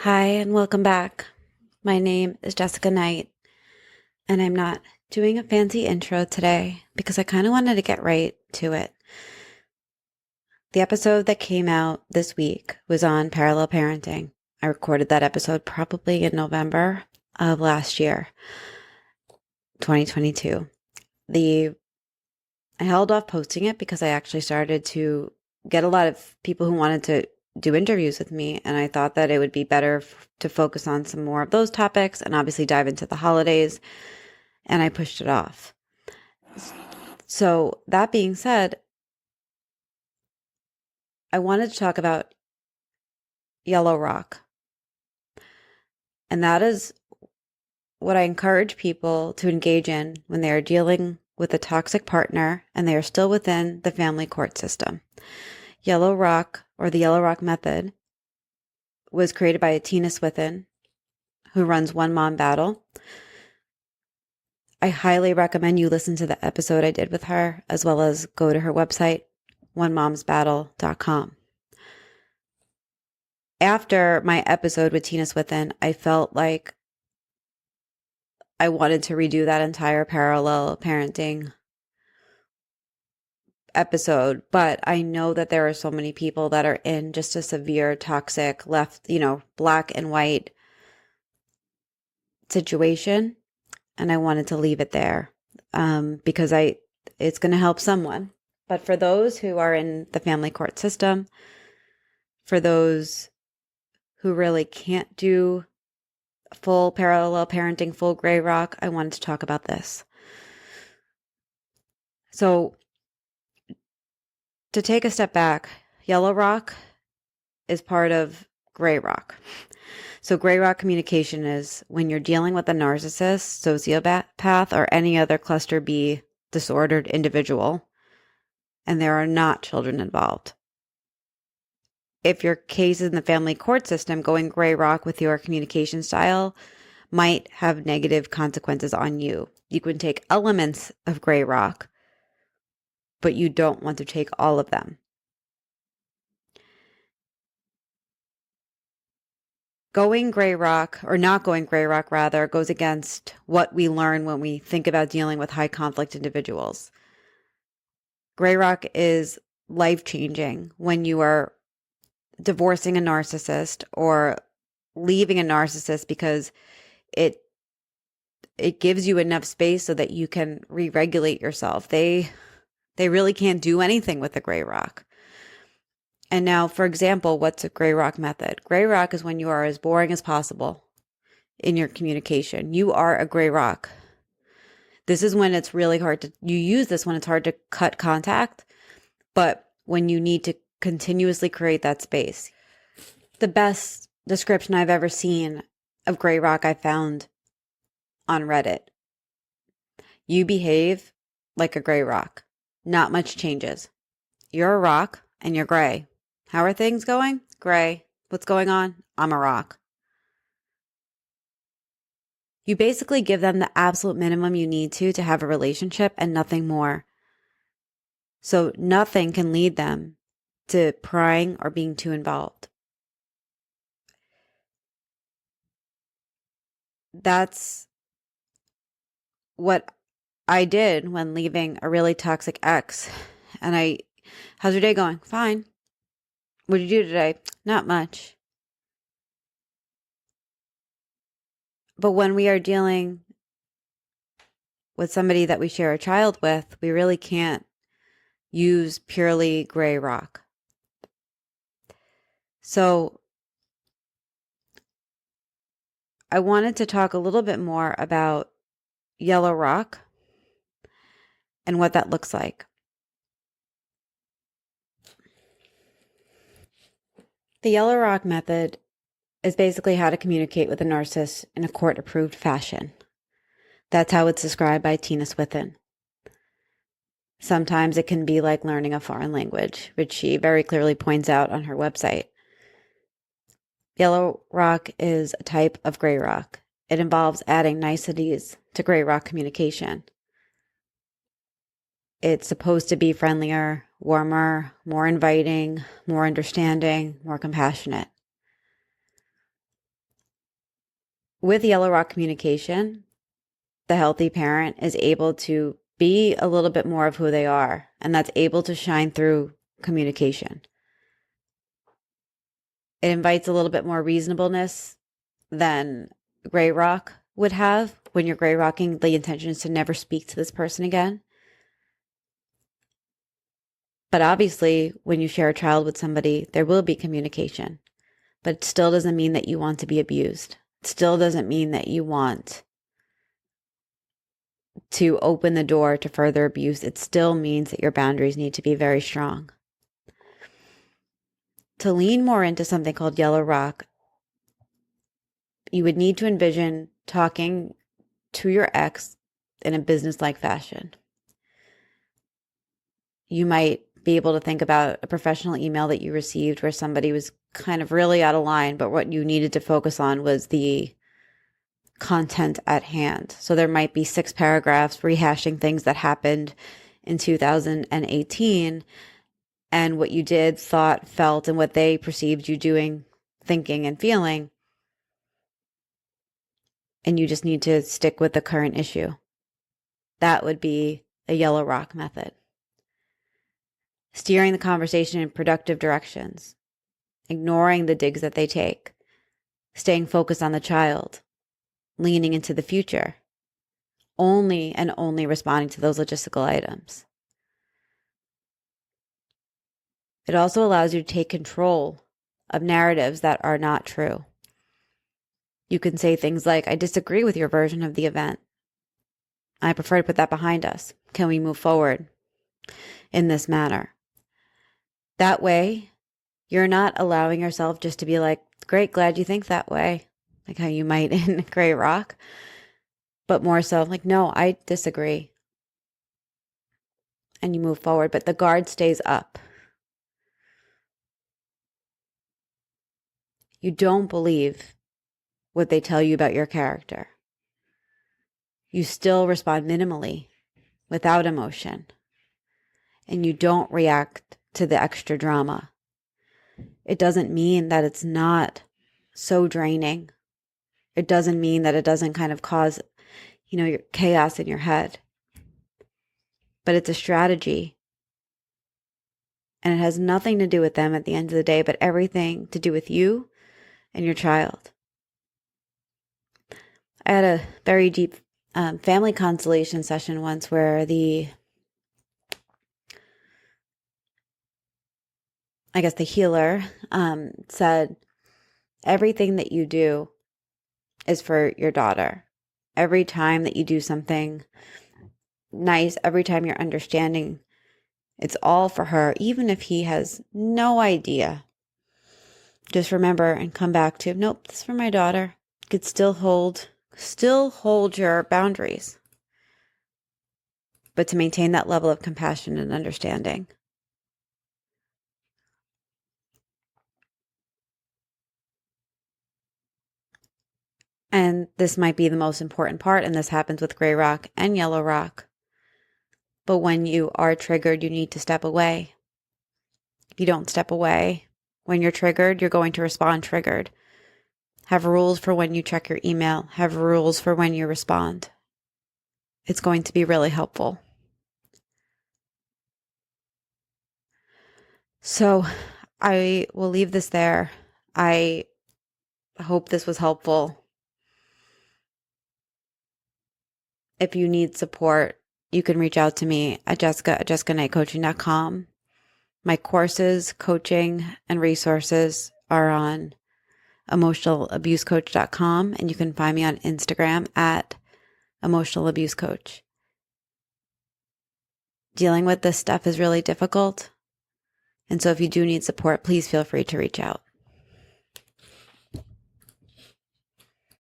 Hi, and welcome back. My name is Jessica Knight, and I'm not doing a fancy intro today because I kind of wanted to get right to it. The episode that came out this week was on parallel parenting. I recorded that episode probably in November of last year, 2022. I held off posting it because I actually started to get a lot of people who wanted to do interviews with me, and I thought that it would be better to focus on some more of those topics and obviously dive into the holidays, and I pushed it off. So that being said, I wanted to talk about yellow rock, and that is what I encourage people to engage in when they are dealing with a toxic partner and they are still within the family court system. Yellow rock, or the yellow rock method, was created by Tina Swithin, who runs One Mom Battle. I highly recommend you listen to the episode I did with her, as well as go to her website, onemomsbattle.com. After my episode with Tina Swithin, I felt like I wanted to redo that entire parallel parenting episode, but I know that there are so many people that are in just a severe toxic black and white situation, and I wanted to leave it there because it's going to help someone. But for those who are in the family court system, for those who really can't do full parallel parenting, full gray rock, I wanted to talk about this. So to take a step back, yellow rock is part of gray rock. So gray rock communication is when you're dealing with a narcissist, sociopath, or any other cluster B disordered individual, and there are not children involved. If your case is in the family court system, going gray rock with your communication style might have negative consequences on you. You can take elements of gray rock, but you don't want to take all of them. Going gray rock, or not going gray rock rather, goes against what we learn when we think about dealing with high conflict individuals. Gray rock is life-changing when you are divorcing a narcissist or leaving a narcissist because it gives you enough space so that you can re-regulate yourself. They really can't do anything with the gray rock. And now, for example, what's a gray rock method? Gray rock is when you are as boring as possible in your communication. You are a gray rock. This is when it's really hard you use this when it's hard to cut contact, but when you need to continuously create that space. The best description I've ever seen of gray rock I found on Reddit. You behave like a gray rock. Not much changes. You're a rock and you're gray. How are things going? Gray. What's going on? I'm a rock. You basically give them the absolute minimum you need to have a relationship and nothing more. So nothing can lead them to prying or being too involved. That's what I did when leaving a really toxic ex. And how's your day going? Fine. What did you do today? Not much. But when we are dealing with somebody that we share a child with, we really can't use purely gray rock. So I wanted to talk a little bit more about yellow rock and what that looks like. The yellow rock method is basically how to communicate with a narcissist in a court-approved fashion. That's how it's described by Tina Swithin. Sometimes it can be like learning a foreign language, which she very clearly points out on her website. Yellow rock is a type of gray rock. It involves adding niceties to gray rock communication. It's supposed to be friendlier, warmer, more inviting, more understanding, more compassionate. with Yellow Rock communication, the healthy parent is able to be a little bit more of who they are, and that's able to shine through communication. It invites a little bit more reasonableness than Gray Rock would have. When you're Gray Rocking, the intention is to never speak to this person again. But obviously, when you share a child with somebody, there will be communication. But it still doesn't mean that you want to be abused. It still doesn't mean that you want to open the door to further abuse. It still means that your boundaries need to be very strong. To lean more into something called Yellow Rock, you would need to envision talking to your ex in a business-like fashion. You might be able to think about a professional email that you received where somebody was kind of really out of line, but what you needed to focus on was the content at hand. So there might be 6 paragraphs rehashing things that happened in 2018 and what you did, thought, felt, and what they perceived you doing, thinking, and feeling. And you just need to stick with the current issue. That would be a Yellow Rock method. Steering the conversation in productive directions, ignoring the digs that they take, staying focused on the child, leaning into the future, only and only responding to those logistical items. It also allows you to take control of narratives that are not true. You can say things like, I disagree with your version of the event. I prefer to put that behind us. Can we move forward in this manner? That way, you're not allowing yourself just to be like, great, glad you think that way, like how you might in Gray Rock, but more so like, no, I disagree. And you move forward, but the guard stays up. You don't believe what they tell you about your character. You still respond minimally, without emotion, and you don't react to the extra drama. It doesn't mean that it's not so draining. It doesn't mean that it doesn't kind of cause, your chaos in your head. But it's a strategy. And it has nothing to do with them at the end of the day, but everything to do with you and your child. I had a very deep family constellation session once where the healer said, everything that you do is for your daughter. Every time that you do something nice, every time you're understanding, it's all for her, even if he has no idea. Just remember and come back to, nope, this is for my daughter. You could still hold your boundaries, but to maintain that level of compassion and understanding. And this might be the most important part, and this happens with Gray Rock and Yellow Rock. But when you are triggered, you need to step away. If you don't step away, when you're triggered, you're going to respond triggered. Have rules for when you check your email. Have rules for when you respond. It's going to be really helpful. So I will leave this there. I hope this was helpful. If you need support, you can reach out to me at jessica@jessicaknightcoaching.com. My courses, coaching, and resources are on emotionalabusecoach.com, and you can find me on Instagram at emotionalabusecoach. Dealing with this stuff is really difficult, and so if you do need support, please feel free to reach out.